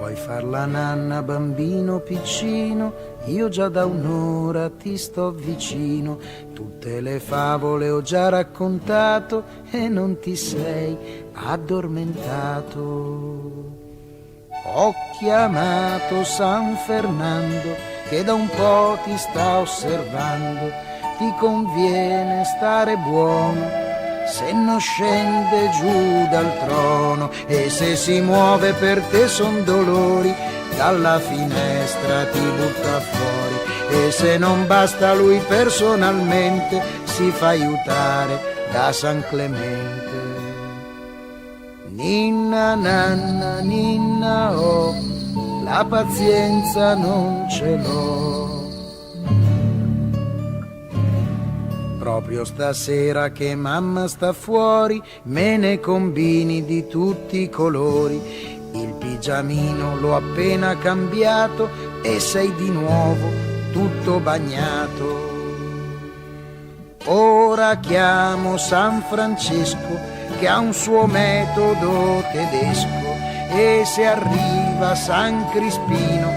Vuoi far la nanna, bambino piccino? Io già da un'ora ti sto vicino. Tutte le favole ho già raccontato e non ti sei addormentato. Ho chiamato San Fernando che da un po' ti sta osservando. Ti conviene stare buono se non scende giù dal trono, e se si muove per te son dolori, dalla finestra ti butta fuori, e se non basta lui personalmente si fa aiutare da San Clemente. Ninna nanna ninna oh, la pazienza non ce l'ho. Proprio stasera che mamma sta fuori, me ne combini di tutti i colori. Il pigiamino l'ho appena cambiato e sei di nuovo tutto bagnato. Ora chiamo San Francesco che ha un suo metodo tedesco, e se arriva San Crispino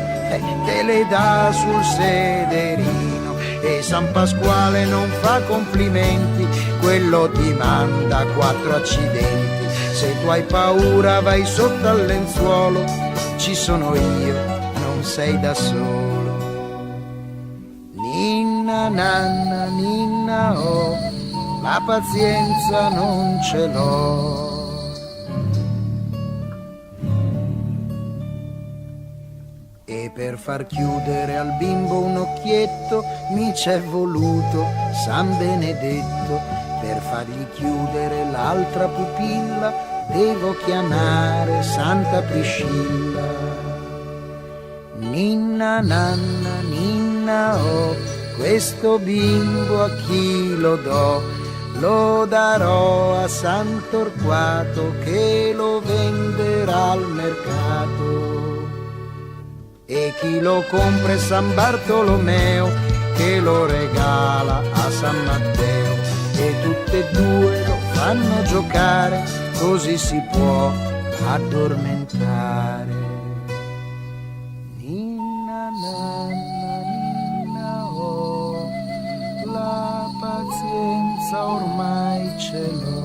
te le dà sul sederino. E San Pasquale non fa complimenti, quello ti manda 4 accidenti. Se tu hai paura vai sotto al lenzuolo, ci sono io, non sei da solo. Ninna nanna ninna oh, la pazienza non ce l'ho. E per far chiudere al bimbo un occhietto mi c'è voluto San Benedetto. Per fargli chiudere l'altra pupilla devo chiamare Santa Priscilla. Ninna nanna ninna oh, questo bimbo a chi lo do? Lo darò a San Torquato che lo venderà al mercato. E chi lo compra è San Bartolomeo che lo regala a San Matteo, e tutte e due lo fanno giocare, così si può addormentare. Ninna nanna ninna oh, la pazienza ormai ce l'ho.